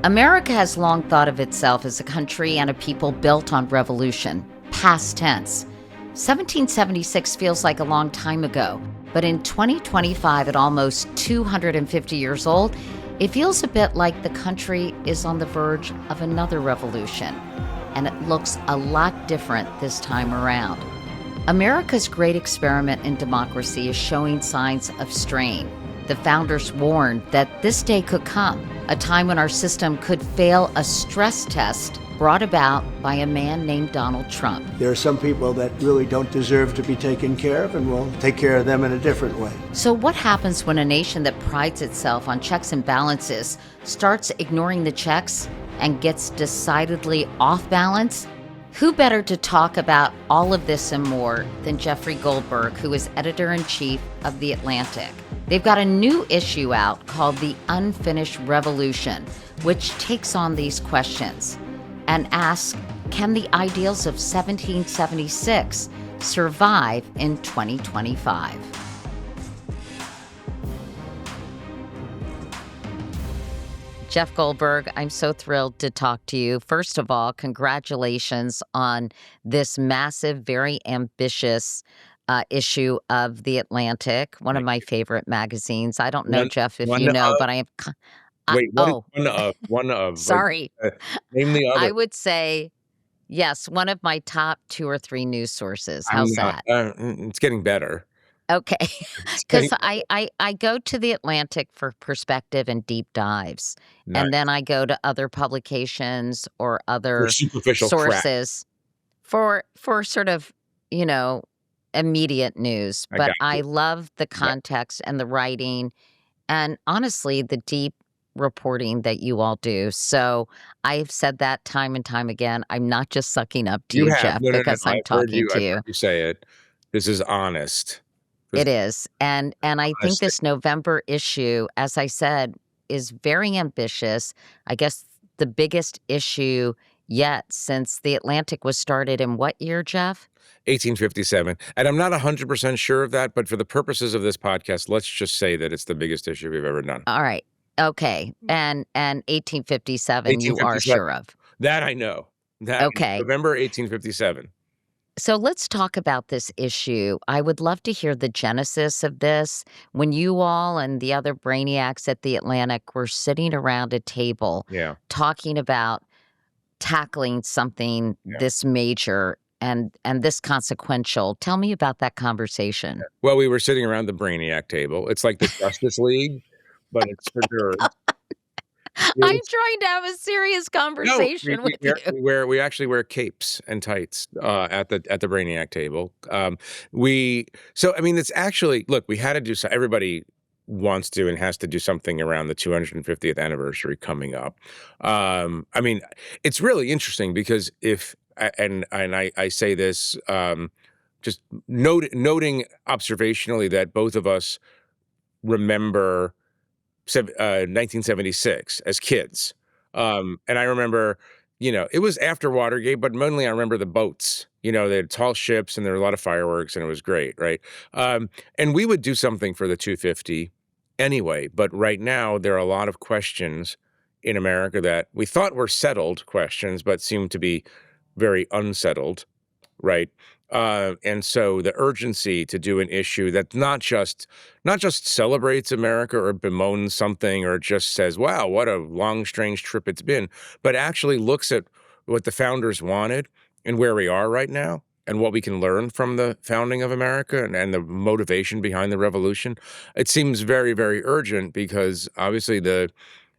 America has long thought of itself as a country and a people built on revolution, past tense. 1776 feels like a long time ago, but in 2025, at almost 250 years old, it feels a bit like the country is on the verge of another revolution, and it looks a lot different this time around. America's great experiment in democracy is showing signs of strain. The founders warned that this day could come, a time when our system could fail a stress test brought about by a man named Donald Trump. There are some people that really don't deserve to be taken care of, and we'll take care of them in a different way. So what happens when a nation that prides itself on checks and balances starts ignoring the checks and gets decidedly off balance? Who better to talk about all of this and more than Jeffrey Goldberg, who is editor-in-chief of The Atlantic. They've got a new issue out called The Unfinished Revolution, which takes on these questions and asks, can the ideals of 1776 survive in 2025? Jeff Goldberg, I'm so thrilled to talk to you. First of all, congratulations on this massive, very ambitious issue of The Atlantic, one of my favorite magazines. I don't know, Jeff, if you know, but I am. Wait, what is one of? Sorry. Name the other. I would say, yes, one of my top 2 or 3 news sources. How's that? It's getting better. Okay, because I go to The Atlantic for perspective and deep dives, and then I go to other publications or other superficial sources for sort of, immediate news. But I love the context and the writing and honestly, the deep reporting that you all do. So I've said that time and time again. I'm not just sucking up to you, Jeff, because I'm talking to you. I've heard you say it. This is honest. It is. And I think this November issue, as I said, is very ambitious. I guess the biggest issue yet since The Atlantic was started in what year, Jeff? 1857. And I'm not 100% sure of that, but for the purposes of this podcast, let's just say that it's the biggest issue we've ever done. All right. Okay. And 1857 you are sure of? That I know. Okay. November 1857. So let's talk about this issue. I would love to hear the genesis of this. When you all and the other brainiacs at The Atlantic were sitting around a table talking about tackling something this major and this consequential. Tell me about that conversation. Well, we were sitting around the brainiac table. It's like the Justice League, but it's for nerds. I'm trying to have a serious conversation with you. We actually wear capes and tights at the Brainiac table. It's actually, look, we had to do so. Everybody wants to and has to do something around the 250th anniversary coming up. It's really interesting because I say this just noting observationally that both of us remember 1976 as kids. And I remember, it was after Watergate, but mainly I remember the boats. They had tall ships and there were a lot of fireworks and it was great, right? And we would do something for the 250 anyway. But right now, there are a lot of questions in America that we thought were settled questions, but seem to be very unsettled, right? And so the urgency to do an issue that not just celebrates America or bemoans something or just says, wow, what a long, strange trip it's been, but actually looks at what the founders wanted and where we are right now and what we can learn from the founding of America and the motivation behind the revolution. It seems very, very urgent because obviously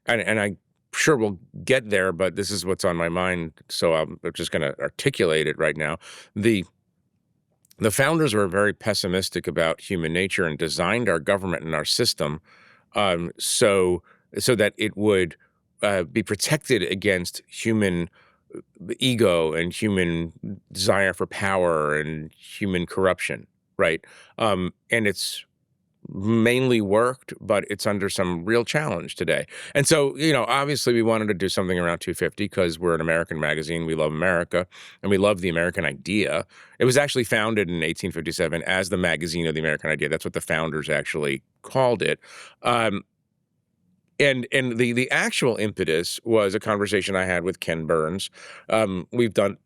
and I sure we'll get there, but this is what's on my mind. So I'm just going to articulate it right now. The founders were very pessimistic about human nature and designed our government and our system so that it would be protected against human ego and human desire for power and human corruption, right? And it's mainly worked, but it's under some real challenge today. And so, obviously we wanted to do something around 250 because we're an American magazine. We love America and we love the American idea. It was actually founded in 1857 as the magazine of the American idea. That's what the founders actually called it. And the actual impetus was a conversation I had with Ken Burns. We've done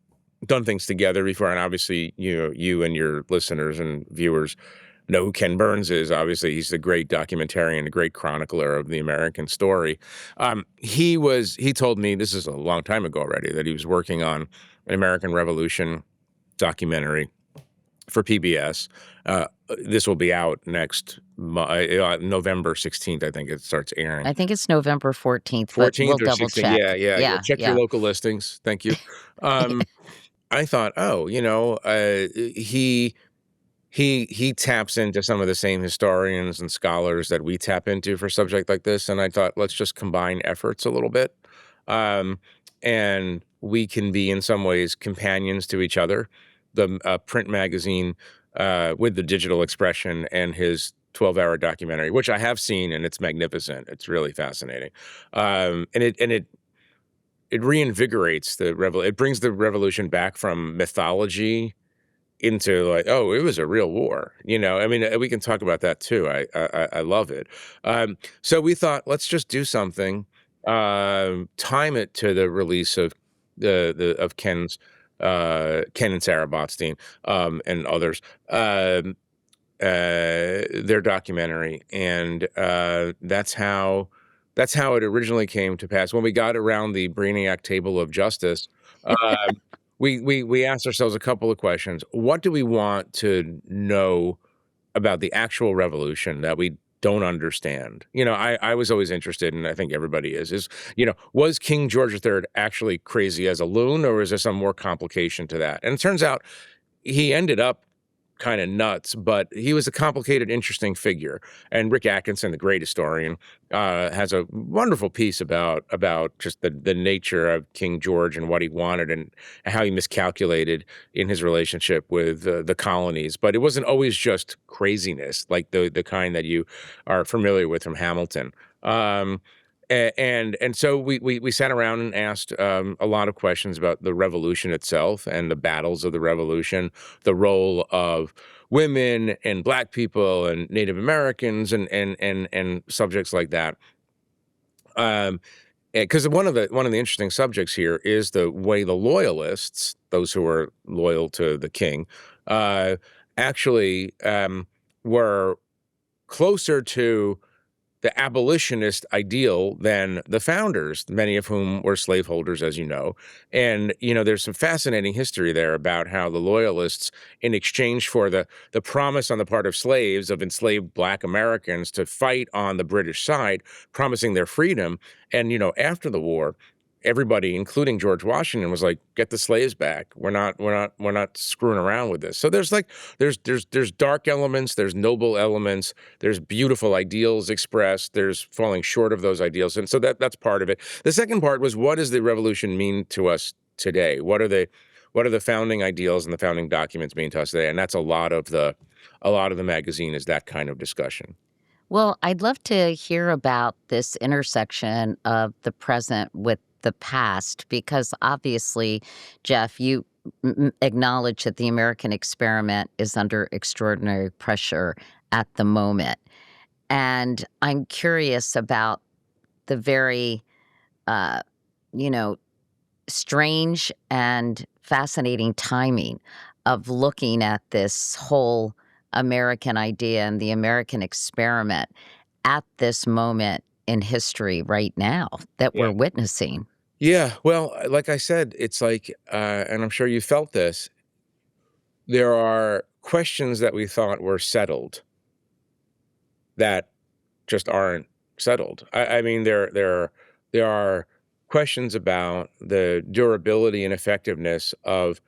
things together before, and obviously, you and your listeners and viewers know who Ken Burns is. Obviously, he's a great documentarian, a great chronicler of the American story. He told me, this is a long time ago already, that he was working on an American Revolution documentary for PBS. This will be out next November 16th. I think it starts airing. I think it's November 14th, but 14th we'll or double 16th. check. Yeah. Check your local listings. Thank you. I thought, he taps into some of the same historians and scholars that we tap into for subject like this, and I thought, let's just combine efforts a little bit, and we can be in some ways companions to each other. The print magazine with the digital expression, and his 12-hour documentary, which I have seen, and it's magnificent. It's really fascinating, and it reinvigorates it brings the revolution back from mythology into like, oh, it was a real war. I mean, we can talk about that too. I love it. So we thought, let's just do something, time it to the release of of Ken's Ken and Sarah Botstein, and others, their documentary, and that's how it originally came to pass. When we got around the Brainiac table of justice, we asked ourselves a couple of questions. What do we want to know about the actual revolution that we don't understand? I was always interested, and I think everybody is, was King George III actually crazy as a loon, or is there some more complication to that? And it turns out he ended up kind of nuts, but he was a complicated, interesting figure. And Rick Atkinson, the great historian, has a wonderful piece about just the nature of King George and what he wanted, and how he miscalculated in his relationship with the colonies. But it wasn't always just craziness, like the kind that you are familiar with from Hamilton. And so we sat around and asked a lot of questions about the revolution itself and the battles of the revolution, the role of women and Black people and Native Americans and subjects like that. Because one of the interesting subjects here is the way the loyalists, those who were loyal to the king, actually were closer to the abolitionist ideal than the founders, many of whom were slaveholders, as you know. And, there's some fascinating history there about how the loyalists, in exchange for the promise on the part of slaves of enslaved Black Americans to fight on the British side, promising their freedom. And, after the war, everybody, including George Washington, was like, get the slaves back. We're not screwing around with this. So there's dark elements, there's noble elements, there's beautiful ideals expressed, there's falling short of those ideals. And so that's part of it. The second part was, what does the revolution mean to us today? What are the founding ideals and the founding documents mean to us today? And that's a lot of the magazine is that kind of discussion. Well, I'd love to hear about this intersection of the present with the past, because obviously, Jeff, you acknowledge that the American experiment is under extraordinary pressure at the moment. And I'm curious about the very, strange and fascinating timing of looking at this whole American idea and the American experiment at this moment in history right now that we're witnessing. Yeah, well, like I said, it's like, and I'm sure you felt this, there are questions that we thought were settled that just aren't settled. I mean, there are questions about the durability and effectiveness of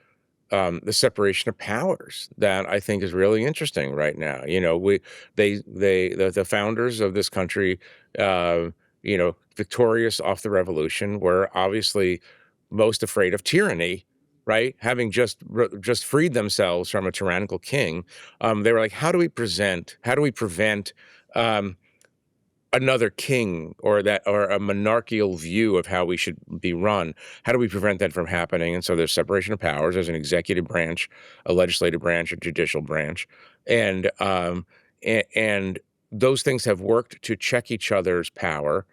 the separation of powers that I think is really interesting right now. The founders of this country, victorious off the revolution, were obviously most afraid of tyranny, right? Having just freed themselves from a tyrannical king, they were like, how do we prevent another king or a monarchical view of how we should be run? How do we prevent that from happening? And so there's separation of powers. There's an executive branch, a legislative branch, a judicial branch, and those things have worked to check each other's power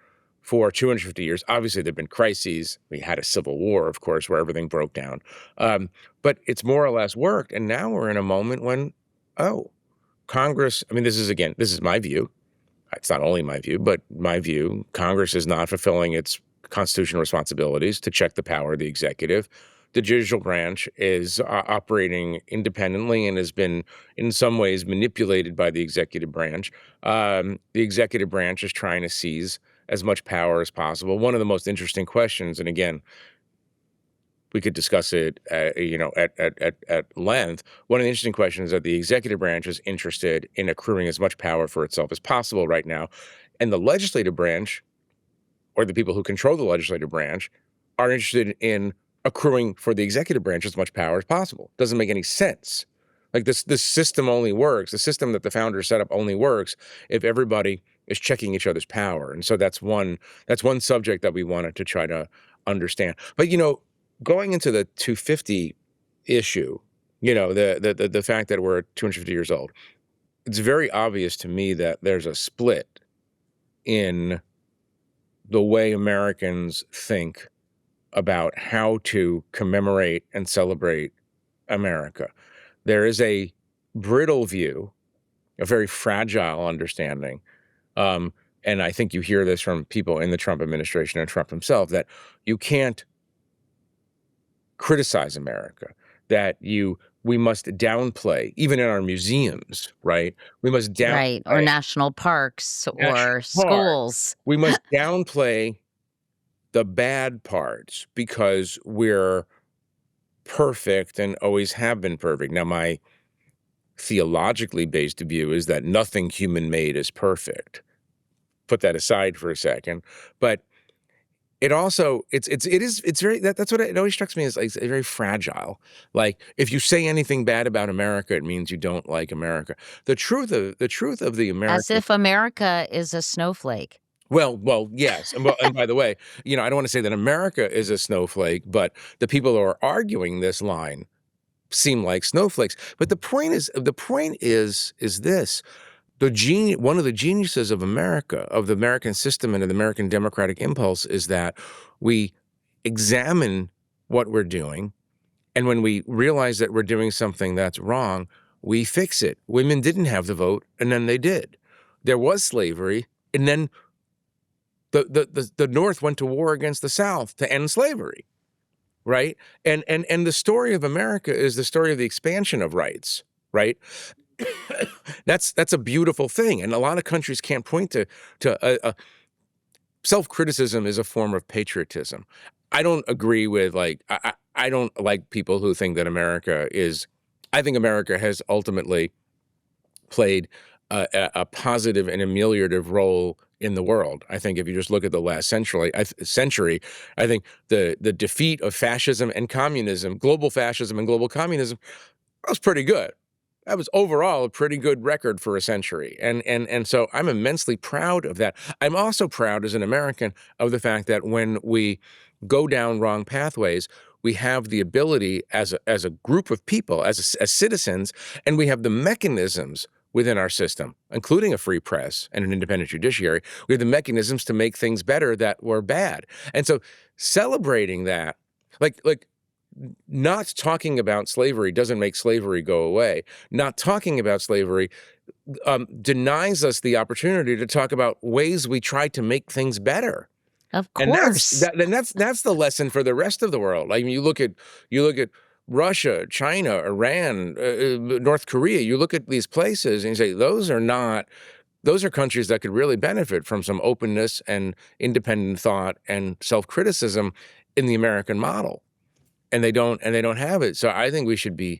for 250 years. Obviously, there have been crises. We had a civil war, of course, where everything broke down. But it's more or less worked. And now we're in a moment when, Congress, I mean, this is my view. It's not only my view, but my view, Congress is not fulfilling its constitutional responsibilities to check the power of the executive. The judicial branch is operating independently and has been, in some ways, manipulated by the executive branch. The executive branch is trying to seize as much power as possible. One of the most interesting questions, and again, we could discuss it, at length. One of the interesting questions is that the executive branch is interested in accruing as much power for itself as possible right now, and the legislative branch, or the people who control the legislative branch, are interested in accruing for the executive branch as much power as possible. Doesn't make any sense. Like this system only works. The system that the founders set up only works if everybody is checking each other's power. And so that's one subject that we wanted to try to understand. But going into the 250 issue, the fact that we're 250 years old, it's very obvious to me that there's a split in the way Americans think about how to commemorate and celebrate America. There is a brittle view, a very fragile understanding, and I think you hear this from people in the Trump administration and Trump himself, that you can't criticize America, that we must downplay, even in our museums, right? We must downplay. Right, or national parks or National schools. We must downplay the bad parts because we're perfect and always have been perfect. Now, my theologically based view is that nothing human made is perfect. Put that aside for a second. But it also, it's very, that's what it always strikes me as, like, it's very fragile. Like, if you say anything bad about America, it means you don't like America. The truth of the American, As if America is a snowflake. Well, yes. And by the way, I don't want to say that America is a snowflake, but the people who are arguing this line seem like snowflakes. But the point is this. One of the geniuses of America, of the American system and of the American democratic impulse, is that we examine what we're doing, and when we realize that we're doing something that's wrong, we fix it. Women didn't have the vote, and then they did. There was slavery, and then the North went to war against the South to end slavery, right? And the story of America is the story of the expansion of rights, right? That's a beautiful thing, and a lot of countries can't point to self-criticism is a form of patriotism. I don't agree with, I don't like people who think that America is. I think America has ultimately played a positive and ameliorative role in the world. I think if you just look at the last century, I think the defeat of fascism and communism, global fascism and global communism, was pretty good. That was overall a pretty good record for a century. And so I'm immensely proud of that. I'm also proud as an American of the fact that when we go down wrong pathways, we have the ability as a group of people, as citizens, and we have the mechanisms within our system, including a free press and an independent judiciary. We have the mechanisms to make things better that were bad. And so celebrating that, like not talking about slavery doesn't make slavery go away. Not talking about slavery denies us the opportunity to talk about ways we try to make things better. Of course. And that's the lesson for the rest of the world. I mean, you look at Russia, China, Iran, North Korea. You look at these places and you say those are countries that could really benefit from some openness and independent thought and self-criticism in the American model. And they don't have it. So I think we should be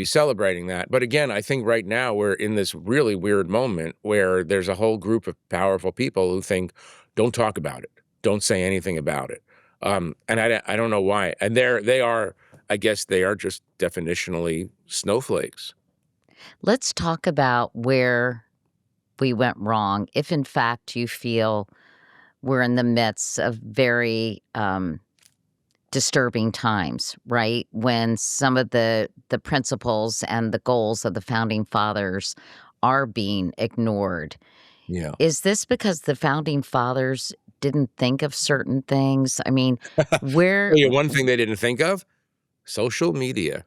celebrating that. But again, I think right now we're in this really weird moment where there's a whole group of powerful people who think, don't talk about it. Don't say anything about it. And I don't know why. And I guess they are just definitionally snowflakes. Let's talk about where we went wrong. If in fact you feel we're in the midst of very disturbing times, right? When some of the principles and the goals of the founding fathers are being ignored. Yeah. Is this because the founding fathers didn't think of certain things? I mean, where Well, yeah, one thing they didn't think of, social media.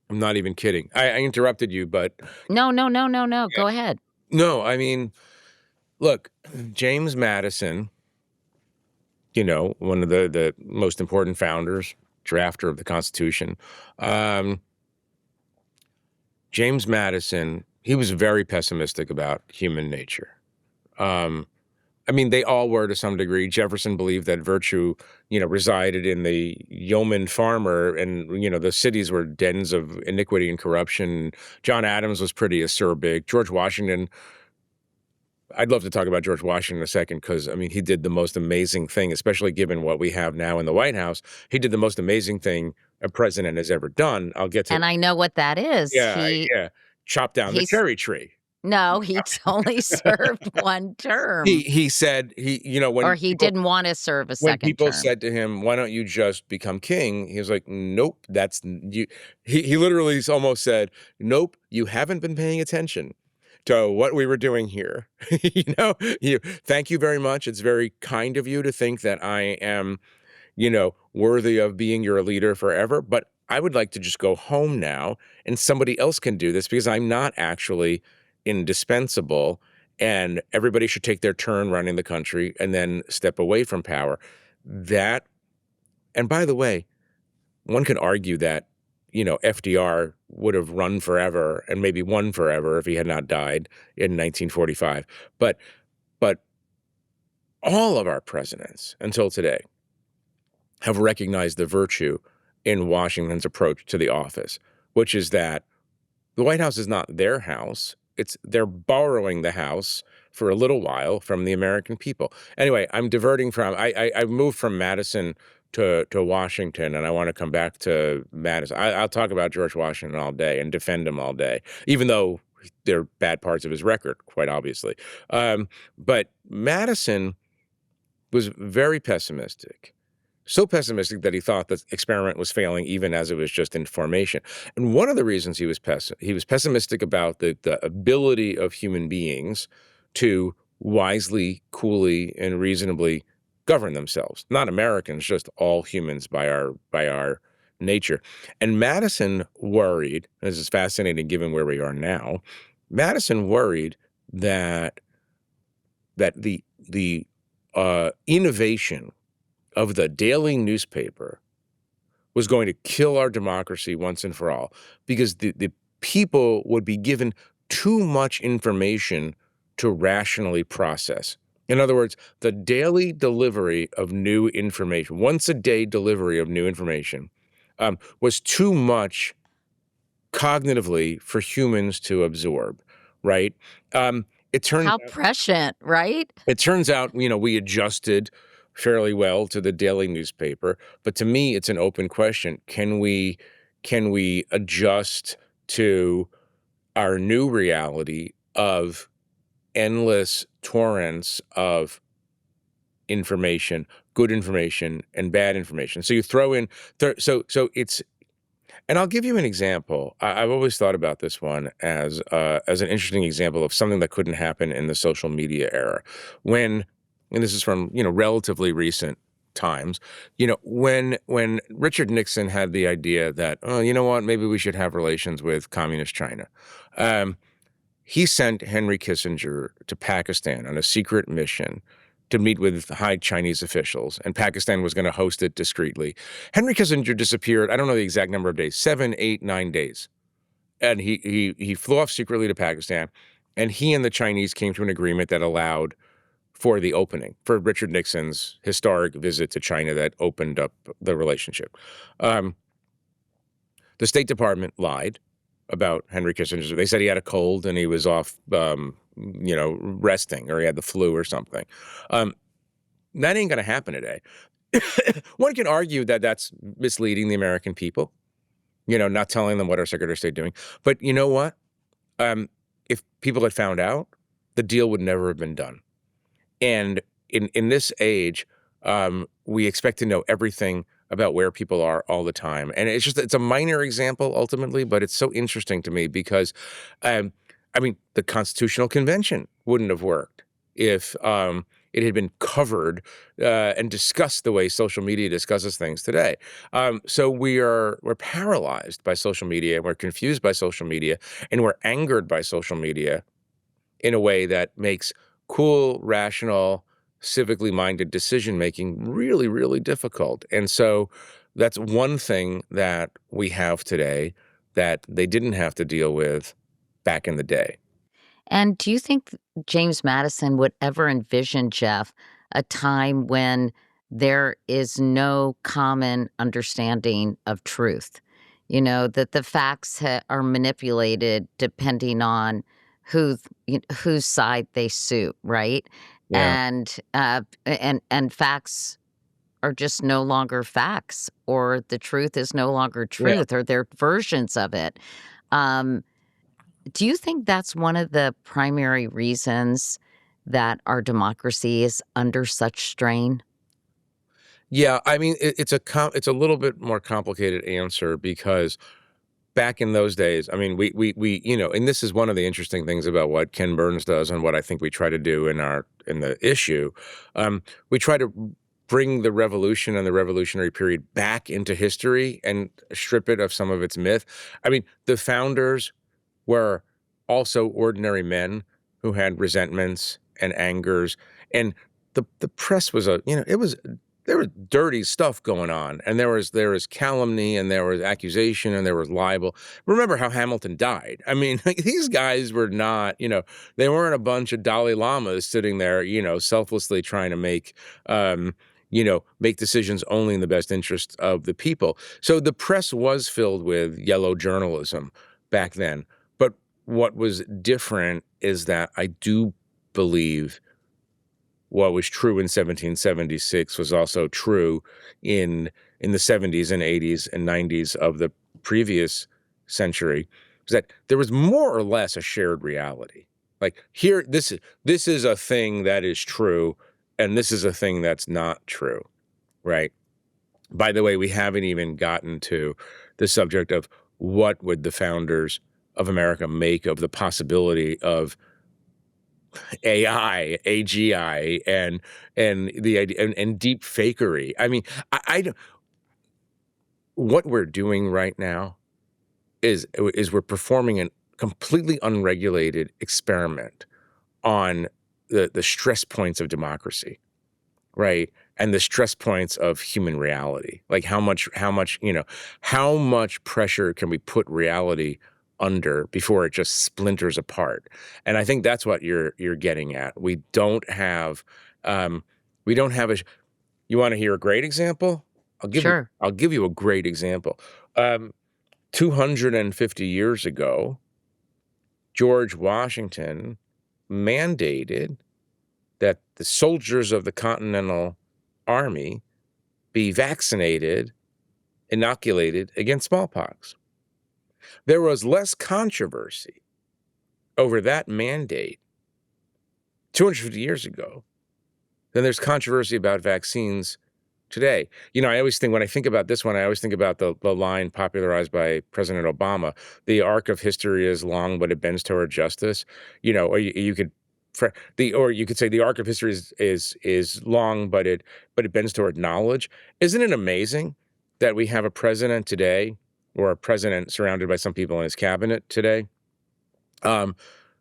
I'm not even kidding. I interrupted you, but No, no, no, no, no, yeah. go ahead. No, I mean, look, James Madison, one of the most important founders, drafter of the Constitution. James Madison, he was very pessimistic about human nature. I mean, they all were to some degree. Jefferson believed that virtue, resided in the yeoman farmer, and, the cities were dens of iniquity and corruption. John Adams was pretty acerbic. George Washington, I'd love to talk about George Washington in a second because, I mean, he did the most amazing thing, especially given what we have now in the White House. He did the most amazing thing a president has ever done. I'll get to And I know what that is. Yeah, yeah. Chop down the He's cherry tree. No, he only served one term. He said when Or he didn't wanna serve a when second people term. said to him, "Why don't you just become king?" He was like, "Nope, that's you." He literally almost said, "Nope, you haven't been paying attention to what we were doing here." Thank you very much. It's very kind of you to think that I am, worthy of being your leader forever, but I would like to just go home now and somebody else can do this because I'm not actually indispensable, and everybody should take their turn running the country and then step away from power. That, and by the way, one could argue that, FDR would have run forever and maybe won forever if he had not died in 1945. But all of our presidents until today have recognized the virtue in Washington's approach to the office, which is that the White House is not their house. They're borrowing the house for a little while from the American people. Anyway, I'm diverting from I moved from Madison to Washington, and I want to come back to Madison. I'll talk about George Washington all day and defend him all day, even though there are bad parts of his record, quite obviously. But Madison was very pessimistic. So pessimistic that he thought the experiment was failing even as it was just in formation. And one of the reasons he was pessimistic about the ability of human beings to wisely, coolly, and reasonably govern themselves. Not Americans, just all humans by our nature. And Madison worried, this is fascinating given where we are now, Madison worried that the innovation of the daily newspaper was going to kill our democracy once and for all because the people would be given too much information to rationally process. In other words, the daily delivery of new information, once a day delivery of new information, was too much cognitively for humans to absorb, right? It turns How prescient, right? It turns out, we adjusted fairly well to the daily newspaper, but to me, it's an open question. Can we adjust to our new reality of endless torrents of information, good information and bad information? So you throw in, so it's, and I'll give you an example. I've always thought about this one as an interesting example of something that couldn't happen in the social media era. And this is from, relatively recent times, when Richard Nixon had the idea that, oh, you know what, maybe we should have relations with communist China. He sent Henry Kissinger to Pakistan on a secret mission to meet with high Chinese officials, and Pakistan was going to host it discreetly. Henry Kissinger disappeared, I don't know the exact number of days, 7, 8, 9 days. And he flew off secretly to Pakistan, and he and the Chinese came to an agreement that allowed for the opening, for Richard Nixon's historic visit to China that opened up the relationship. The State Department lied about Henry Kissinger. They said he had a cold and he was off, resting, or he had the flu or something. That ain't going to happen today. One can argue that that's misleading the American people, not telling them what our Secretary of State is doing. But you know what? If people had found out, the deal would never have been done. And in this age, we expect to know everything about where people are all the time. And it's a minor example ultimately, but it's so interesting to me because I mean, the Constitutional Convention wouldn't have worked if it had been covered and discussed the way social media discusses things today. So we're paralyzed by social media, we're confused by social media, and we're angered by social media in a way that makes cool, rational, civically minded decision making really, really difficult. And so that's one thing that we have today that they didn't have to deal with back in the day. And do you think James Madison would ever envision, Jeff, a time when there is no common understanding of truth? You know, that the facts are manipulated depending on whose side they suit, right? Yeah. And facts are just no longer facts, or the truth is no longer Yeah. truth, or they're versions of it. Um, do you think that's one of the primary reasons that our democracy is under such strain? Yeah, I mean, it's a little bit more complicated answer because back in those days, I mean, we and this is one of the interesting things about what Ken Burns does and what I think we try to do in the issue. We try to bring the revolution and the revolutionary period back into history and strip it of some of its myth. I mean, the founders were also ordinary men who had resentments and angers, and the press was there was dirty stuff going on, and there was calumny, and there was accusation, and there was libel. Remember how Hamilton died? I mean, like, these guys were not, they weren't a bunch of Dalai Lamas sitting there, selflessly trying to make decisions only in the best interest of the people. So the press was filled with yellow journalism back then. But what was different is that I do believe what was true in 1776 was also true in the 70s and 80s and 90s of the previous century, is that there was more or less a shared reality. Like, here, this is a thing that is true, and this is a thing that's not true, right? By the way, we haven't even gotten to the subject of what would the founders of America make of the possibility of AI, AGI, and the idea and deep fakery. I mean, I don't, what we're doing right now is we're performing a completely unregulated experiment on the stress points of democracy, right? And the stress points of human reality. Like how much pressure can we put reality under before it just splinters apart? And I think that's what you're getting at. We don't have a. You want to hear a great example? Sure. I'll give you a great example. 250 years ago, George Washington mandated that the soldiers of the Continental Army be vaccinated, inoculated against smallpox. There was less controversy over that mandate 250 years ago than there's controversy about vaccines today. I always think, when I think about this one, I always think about the line popularized by President Obama: "The arc of history is long, but it bends toward justice." Or you could say the arc of history is long, but it bends toward knowledge. Isn't it amazing that we have a president today, or a president surrounded by some people in his cabinet today,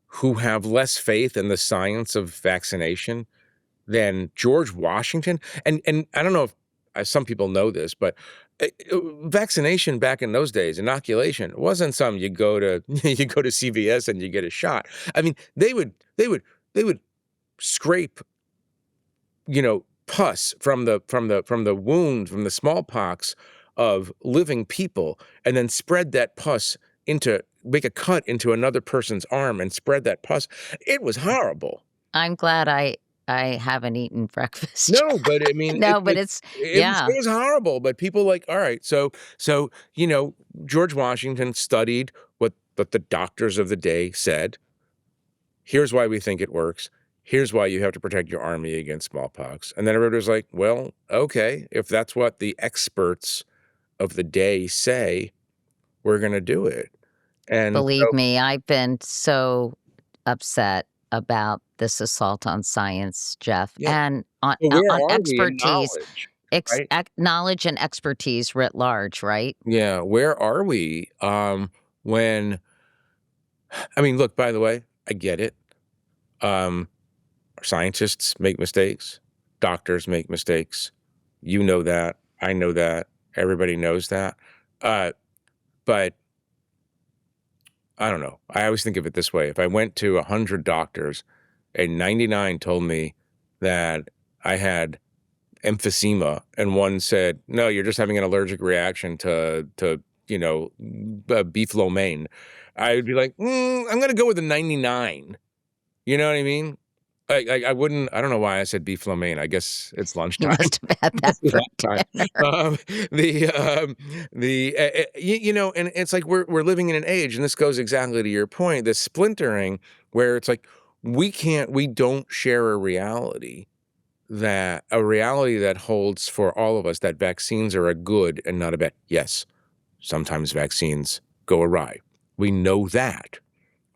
who have less faith in the science of vaccination than George Washington? And I don't know if some people know this, but vaccination back in those days, inoculation, wasn't some you go to CVS and you get a shot. I mean, they would scrape, pus from the wound, from the smallpox of living people, and then spread that pus make a cut into another person's arm and spread that pus. It was horrible. I'm glad I haven't eaten breakfast No, yet. but I mean, No, but it's yeah. it was horrible. But people all right, so George Washington studied what the doctors of the day said. Here's why we think it works. Here's why you have to protect your army against smallpox. And then everybody was like, well, okay, if that's what the experts of the day say, we're going to do it. And Believe me, I've been so upset about this assault on science, Jeff, Yeah. and on But where on are we in expertise, knowledge, right? knowledge and expertise writ large, right? Yeah, where are we, when I mean, look, by the way, I get it. Um, Scientists make mistakes, doctors make mistakes. You know that, I know that, everybody knows that. Uh, but I don't know. I always think of it this way. If I went to 100 doctors and 99 told me that I had emphysema and one said, "No, you're just having an allergic reaction to beef lo mein," I would be like, I'm gonna go with the 99. You know what I mean? I wouldn't. I don't know why I said beef lo mein. I guess it's You lunchtime. must have had that It's for lunchtime. dinner. And it's like we're living in an age, and this goes exactly to your point, the splintering, where it's like we don't share a reality that holds for all of us that vaccines are a good and not a bad. Yes, sometimes vaccines go awry. We know that.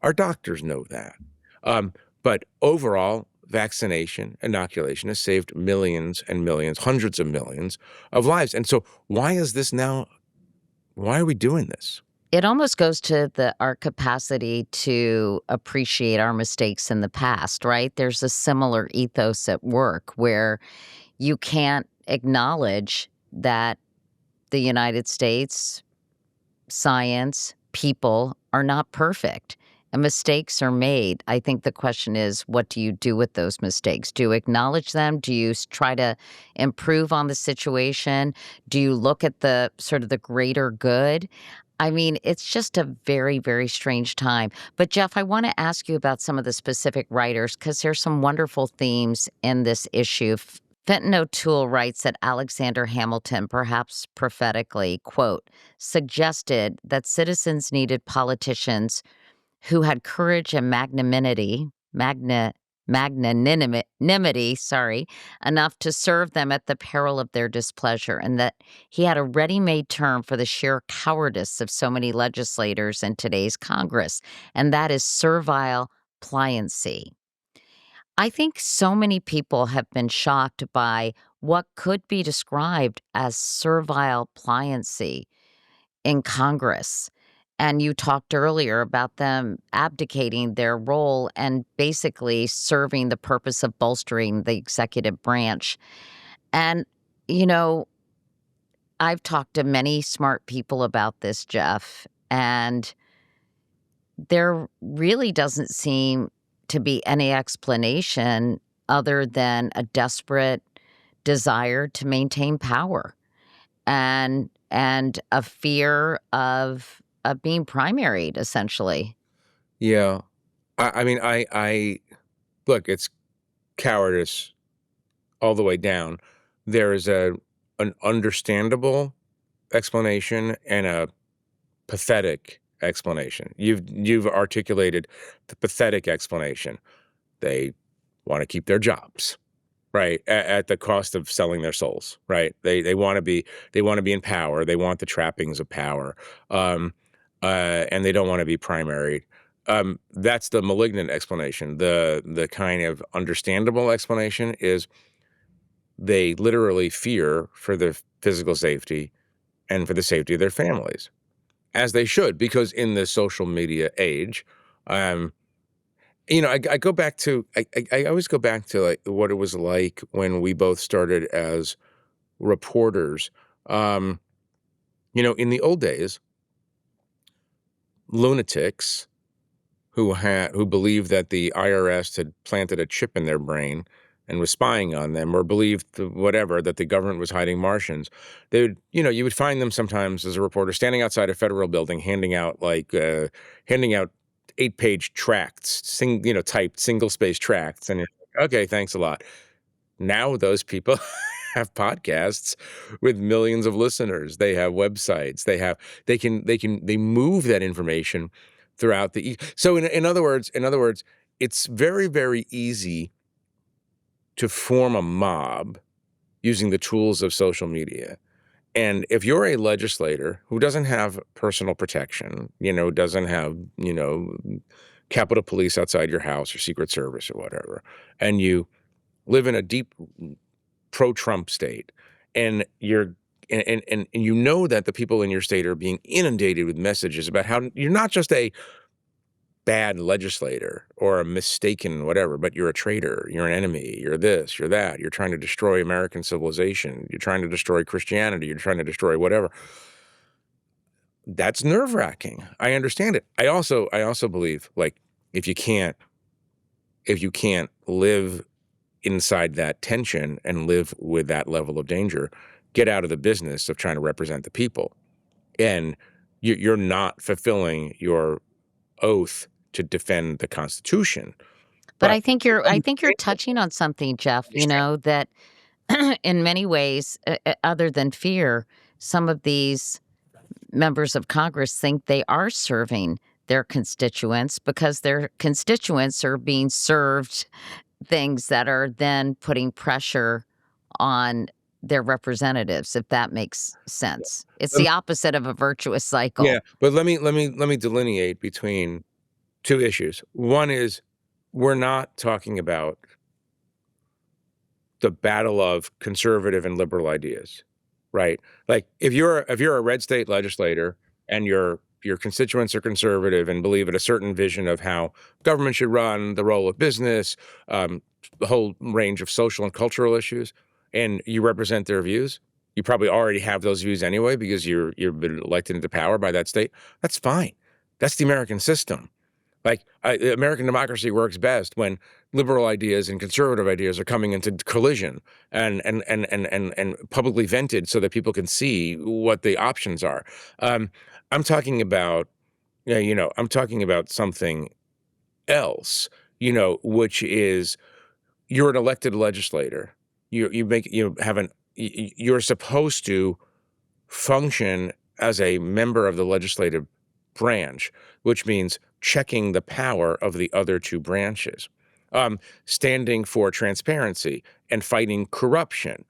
Our doctors know that. But overall, vaccination, inoculation has saved millions and millions, hundreds of millions of lives. And so why is this now? Why are we doing this? It almost goes to our capacity to appreciate our mistakes in the past, right? There's a similar ethos at work where you can't acknowledge that the United States, science, people are not perfect and mistakes are made. I think the question is, what do you do with those mistakes? Do you acknowledge them? Do you try to improve on the situation? Do you look at the sort of the greater good? I mean, it's just a very, very strange time. But Jeff, I want to ask you about some of the specific writers because there's some wonderful themes in this issue. Fenton O'Toole writes that Alexander Hamilton, perhaps prophetically, quote, suggested that citizens needed politicians who had courage and magnanimity, enough to serve them at the peril of their displeasure, and that he had a ready-made term for the sheer cowardice of so many legislators in today's Congress, and that is servile pliancy. I think so many people have been shocked by what could be described as servile pliancy in Congress. And you talked earlier about them abdicating their role and basically serving the purpose of bolstering the executive branch. And, you know, I've talked to many smart people about this, Jeff, and there really doesn't seem to be any explanation other than a desperate desire to maintain power and a fear of being primaried, essentially. Yeah. I mean, I look, it's cowardice all the way down. There is an understandable explanation and a pathetic explanation. You've articulated the pathetic explanation. They want to keep their jobs, right? At the cost of selling their souls, right? They want to be in power. They want the trappings of power, and they don't want to be primaried. That's the malignant explanation. The kind of understandable explanation is they literally fear for their physical safety and for the safety of their families, as they should, because in the social media age, I go back to I always go back to like what it was like when we both started as reporters. In the old days, lunatics who believed that the IRS had planted a chip in their brain and was spying on them, or believed whatever, that the government was hiding Martians. They would, you would find them sometimes as a reporter standing outside a federal building, handing out 8-page tracts, typed single-space tracts, and you're like, okay, thanks a lot. Now those people have podcasts with millions of listeners. They have websites. They move that information throughout so in other words, it's very, very easy to form a mob using the tools of social media. And if you're a legislator who doesn't have personal protection, doesn't have, Capitol Police outside your house or Secret Service or whatever, and you live in a deep pro-Trump state, and you're and you know that the people in your state are being inundated with messages about how you're not just a bad legislator or a mistaken whatever, but you're a traitor, you're an enemy, you're this, you're that, you're trying to destroy American civilization, you're trying to destroy Christianity, you're trying to destroy whatever. That's nerve-wracking. I understand it. I also believe, like, if you can't live inside that tension and live with that level of danger, get out of the business of trying to represent the people. And you're not fulfilling your oath to defend the Constitution. But I think you're touching on something, Jeff, that in many ways, other than fear, some of these members of Congress think they are serving their constituents because their constituents are being served things that are then putting pressure on their representatives, if that makes sense. It's the opposite of a virtuous cycle. Yeah, but let me delineate between two issues. One is, we're not talking about the battle of conservative and liberal ideas, right? Like, if you're a red state legislator and your constituents are conservative and believe in a certain vision of how government should run, the role of business, the whole range of social and cultural issues, and you represent their views, you probably already have those views anyway because you've been elected into power by that state. That's fine. That's the American system. Like, American democracy works best when liberal ideas and conservative ideas are coming into collision and publicly vented so that people can see what the options are. I'm talking about, I'm talking about something else, which is, you're an elected legislator. You're supposed to function as a member of the legislative branch, which means checking the power of the other two branches, standing for transparency and fighting corruption,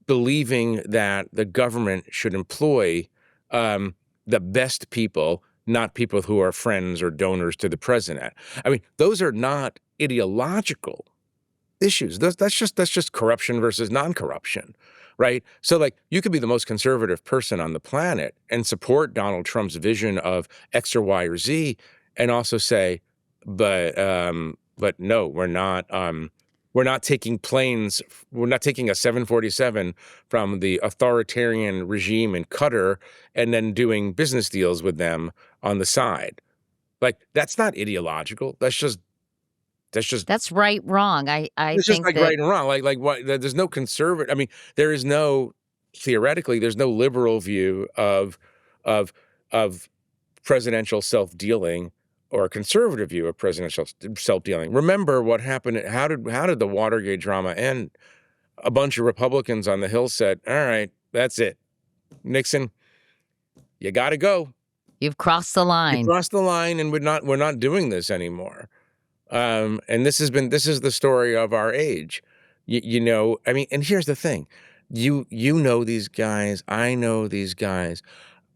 believing that the government should employ the best people, not people who are friends or donors to the president. I mean, those are not ideological issues. That's just corruption versus non-corruption, right? So, like, you could be the most conservative person on the planet and support Donald Trump's vision of X or Y or Z, and also say, but no, we're not taking planes. We're not taking a 747 from the authoritarian regime in Qatar and then doing business deals with them on the side. Like, that's not ideological. That's right, wrong. I it's think just like that right and wrong. Like what? There's no conservative. I mean, there is no, theoretically, there's no liberal view of presidential self-dealing or a conservative view of presidential self-dealing. Remember what happened? How did the Watergate drama end? A bunch of Republicans on the Hill said, "All right, that's it, Nixon, you got to go. you've crossed the line. You crossed the line, and we're not doing this anymore." And this is the story of our age. I mean, and here's the thing. You know these guys. I know these guys.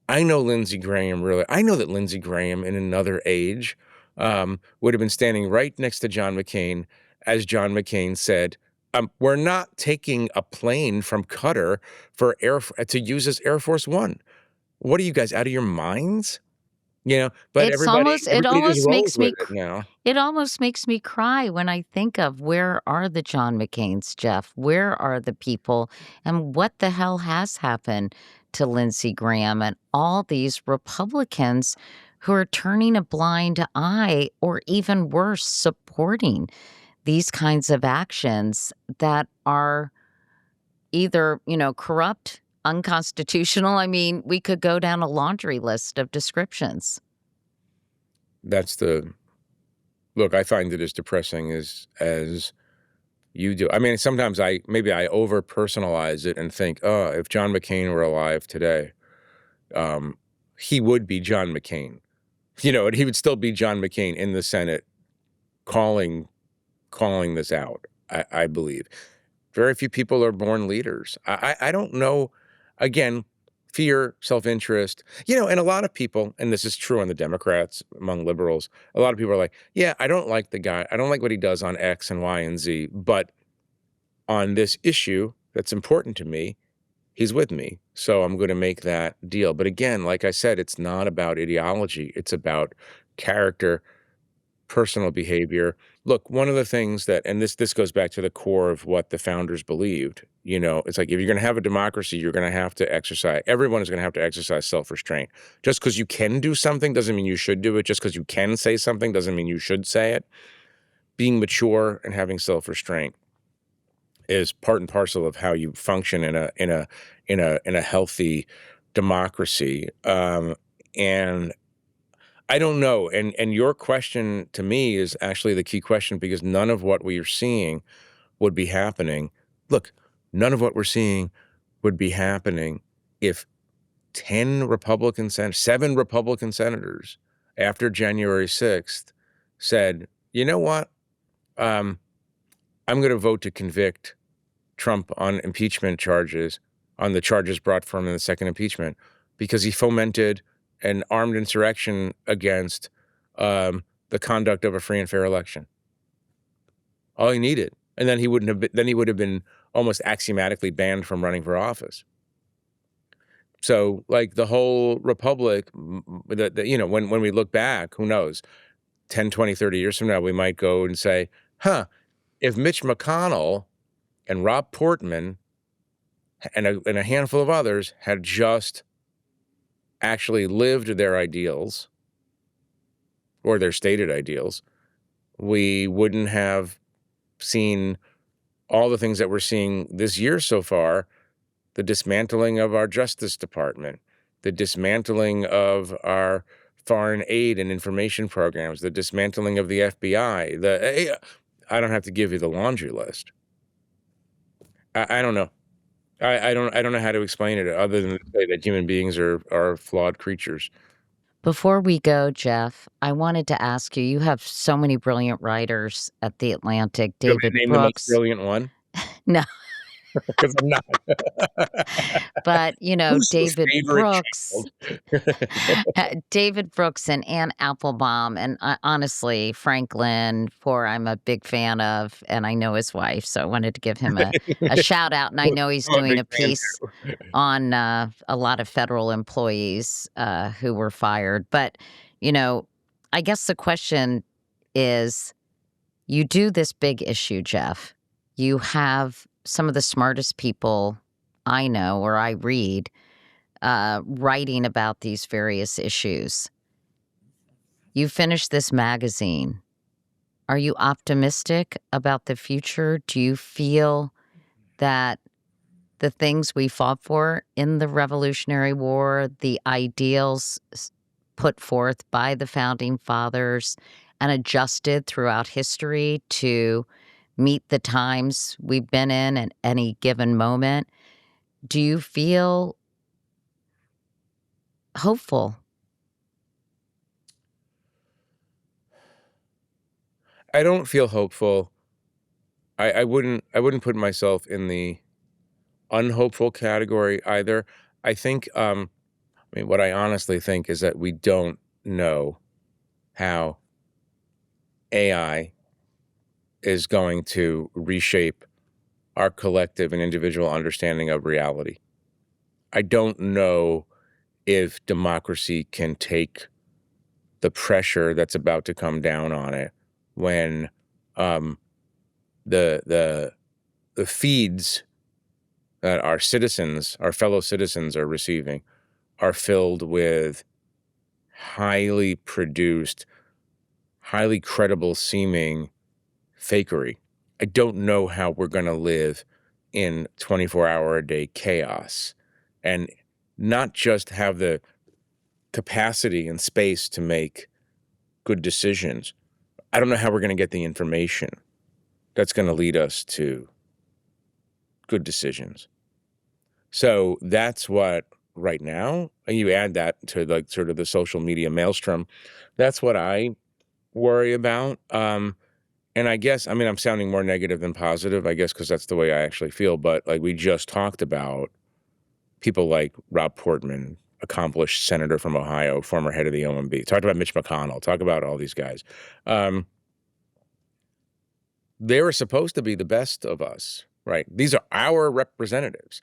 I know Lindsey Graham, really. I know that Lindsey Graham in another age would have been standing right next to John McCain as John McCain said, we're not taking a plane from Qatar to use as Air Force One. What are you guys, out of your minds? But everybody just rolls with it now. It almost makes me cry when I think of, where are the John McCains, Jeff? Where are the people? And what the hell has happened to Lindsey Graham and all these Republicans who are turning a blind eye, or even worse, supporting these kinds of actions that are either, corrupt, unconstitutional? I mean, we could go down a laundry list of descriptions. Look, I find it as depressing as you do. I mean, sometimes maybe I over personalize it and think, oh, if John McCain were alive today, he would be John McCain, and he would still be John McCain in the Senate calling this out. I believe very few people are born leaders. I don't know. Again, fear, self-interest, and a lot of people, and this is true on the Democrats, among liberals, a lot of people are like, yeah, I don't like the guy. I don't like what he does on X and Y and Z, but on this issue that's important to me, he's with me. So I'm going to make that deal. But again, like I said, it's not about ideology. It's about character, personal behavior. Look, one of the things that, and this goes back to the core of what the founders believed, it's like if you're going to have a democracy, you're going to have to exercise, everyone is going to have to exercise self-restraint. Just because you can do something doesn't mean you should do it. Just because you can say something doesn't mean you should say it. Being mature and having self-restraint is part and parcel of how you function in a healthy democracy. And I don't know. And your question to me is actually the key question, because none of what we are seeing would be happening. Look, none of what we're seeing would be happening if 7 Republican senators after January 6th said, you know what? I'm going to vote to convict Trump on impeachment charges, on the charges brought for him in the second impeachment, because he fomented an armed insurrection against the conduct of a free and fair election. All he needed. And then he would have been almost axiomatically banned from running for office. So like the whole republic, when we look back, who knows, 10, 20, 30 years from now, we might go and say, if Mitch McConnell and Rob Portman and a handful of others had just actually lived their ideals or their stated ideals, we wouldn't have seen all the things that we're seeing this year so far: the dismantling of our Justice Department, the dismantling of our foreign aid and information programs, the dismantling of the FBI. I don't have to give you the laundry list. I don't know. I don't know how to explain it other than to say that human beings are flawed creatures. Before we go, Jeff, I wanted to ask you, you have so many brilliant writers at The Atlantic. You want me to David name the most Brooks. brilliant one? No, Because I'm not. but, Who's your David favorite Brooks. child? David Brooks and Ann Applebaum, and honestly, Franklin, I'm a big fan of, and I know his wife, so I wanted to give him a shout out. And I know he's I'm a doing big a fan piece too. on a lot of federal employees who were fired. But, I guess the question is, you do this big issue, Jeff. You have some of the smartest people I know or I read writing about these various issues. You finished this magazine. Are you optimistic about the future? Do you feel that the things we fought for in the Revolutionary War, the ideals put forth by the Founding Fathers and adjusted throughout history to meet the times we've been in at any given moment, do you feel hopeful? I don't feel hopeful. I wouldn't put myself in the unhopeful category either. I think what I honestly think is that we don't know how AI is going to reshape our collective and individual understanding of reality. I don't know if democracy can take the pressure that's about to come down on it when the feeds that our fellow citizens are receiving are filled with highly produced, highly credible seeming fakery. I don't know how we're going to live in 24-hour-a-day chaos and not just have the capacity and space to make good decisions. I don't know how we're going to get the information that's going to lead us to good decisions. So that's what right now, and you add that to like sort of the social media maelstrom, that's what I worry about. And I guess, I'm sounding more negative than positive, I guess, because that's the way I actually feel. But like we just talked about, people like Rob Portman, accomplished senator from Ohio, former head of the OMB. Talked about Mitch McConnell. Talk about all these guys. They were supposed to be the best of us, right? These are our representatives.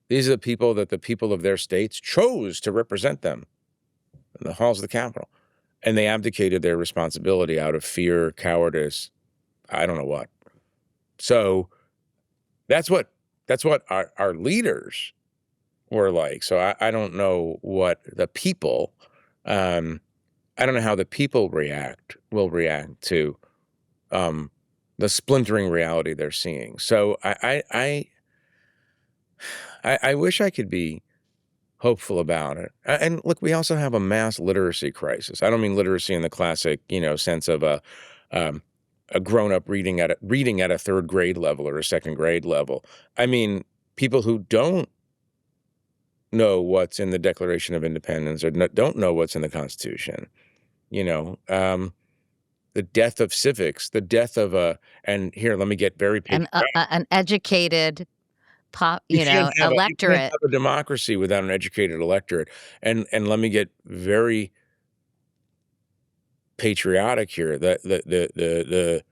These are the people that the people of their states chose to represent them in the halls of the Capitol. And they abdicated their responsibility out of fear, cowardice, I don't know what. So that's what our leaders were like. So I don't know what the people, I don't know how the people will react to the splintering reality they're seeing. So I wish I could be hopeful about it. And look, we also have a mass literacy crisis. I don't mean literacy in the classic, sense of a grown-up reading at a third grade level or a second grade level. I mean people who don't know what's in the Declaration of Independence or don't know what's in the Constitution. The death of civics, the death of and here, let me get very patriotic. An educated You can't have electorate. a democracy without an educated electorate. And let me get very patriotic here. The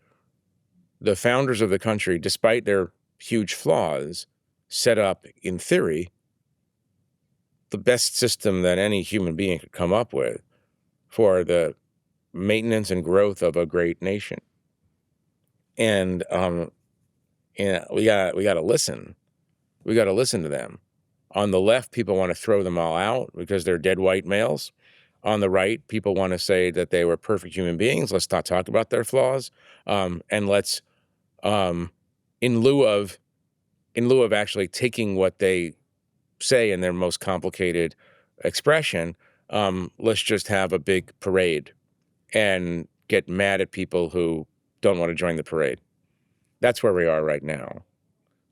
founders of the country, despite their huge flaws, set up, in theory, the best system that any human being could come up with for the maintenance and growth of a great nation. And we got to listen. We got to listen to them. On the left, people want to throw them all out because they're dead white males. On the right, people want to say that they were perfect human beings. Let's not talk about their flaws. And let's, in lieu of actually taking what they say in their most complicated expression, let's just have a big parade and get mad at people who don't want to join the parade. That's where we are right now.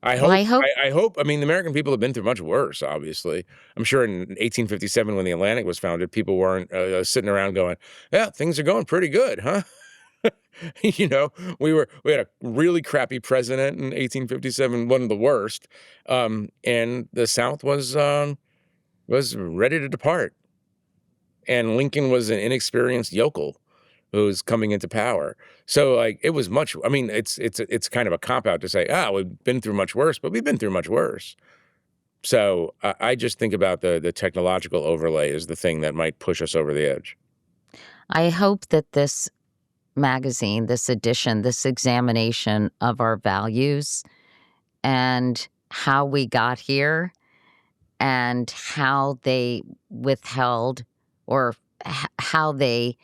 I hope. I mean, the American people have been through much worse, obviously. I'm sure in 1857, when the Atlantic was founded, people weren't sitting around going, yeah, things are going pretty good, huh? We had a really crappy president in 1857, one of the worst. And the South was ready to depart. And Lincoln was an inexperienced yokel who was coming into power. So it was much, I mean, it's kind of a cop-out to say, we've been through much worse, but we've been through much worse. So I just think about the technological overlay as the thing that might push us over the edge. I hope that this magazine, this edition, this examination of our values and how we got here and how they withheld or how they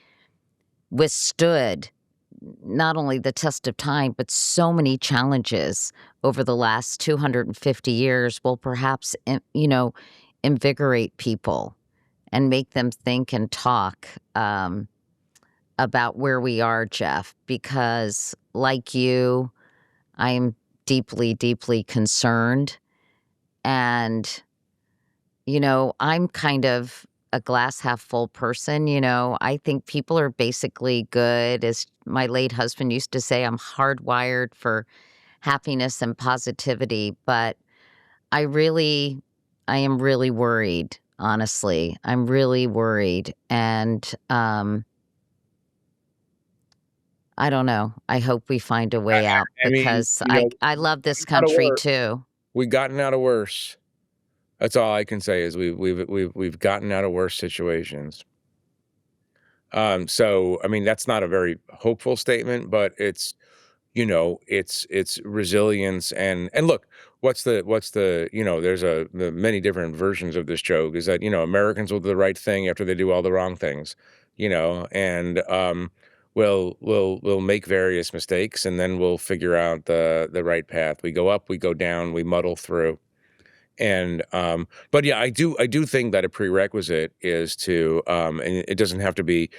withstood not only the test of time, but so many challenges over the last 250 years will perhaps, invigorate people and make them think and talk about where we are, Jeff, because like you, I am deeply, deeply concerned. And, I'm kind of a glass half full person. I think people are basically good. As my late husband used to say, I'm hardwired for happiness and positivity. But I am really worried, honestly. I'm really worried. And I don't know. I hope we find a way out because I love this country too. We've gotten out of worse. That's all I can say is we've gotten out of worse situations. So I mean that's not a very hopeful statement, but it's resilience and look, what's the there's the many different versions of this joke is that Americans will do the right thing after they do all the wrong things, and we'll make various mistakes and then we'll figure out the right path. We go up, we go down, we muddle through. And but yeah, I do think that a prerequisite is to and it doesn't have to be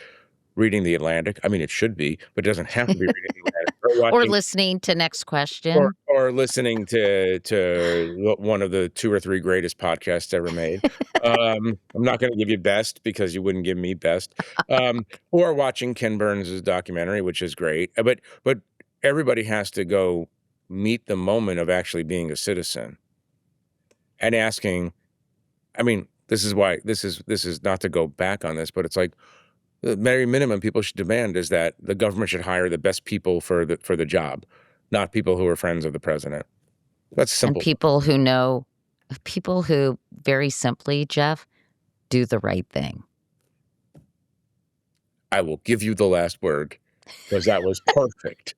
reading the Atlantic. I mean, it should be, but it doesn't have to be reading the Atlantic or listening to Next Question or listening to one of the 2 or 3 greatest podcasts ever made. I'm not going to give you best because you wouldn't give me best. Or watching Ken Burns' documentary, which is great. But everybody has to go meet the moment of actually being a citizen and asking, I mean, this is why this is not to go back on this, but it's like the very minimum people should demand is that the government should hire the best people for the job, not people who are friends of the president. That's And simple. people who very simply, Jeff, do the right thing. I will give you the last word because that was perfect.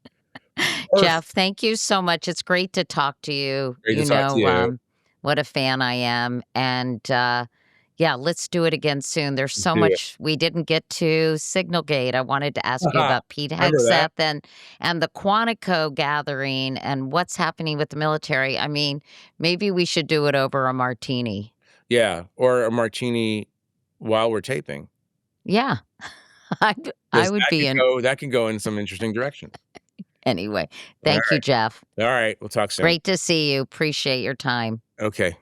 Jeff, thank you so much. It's great to talk to you. Great to talk to you. What a fan I am. And yeah, let's do it again soon. There's so Do it. much we didn't get to. SignalGate. I wanted to ask you about Pete Remember that? Hegseth and the Quantico gathering and what's happening with the military. I mean, maybe we should do it over a martini. Yeah, or a martini while we're taping. Yeah. I would be in. That can go in some interesting direction. Anyway, thank you, Jeff. All right, we'll talk soon. Great to see you. Appreciate your time. Okay.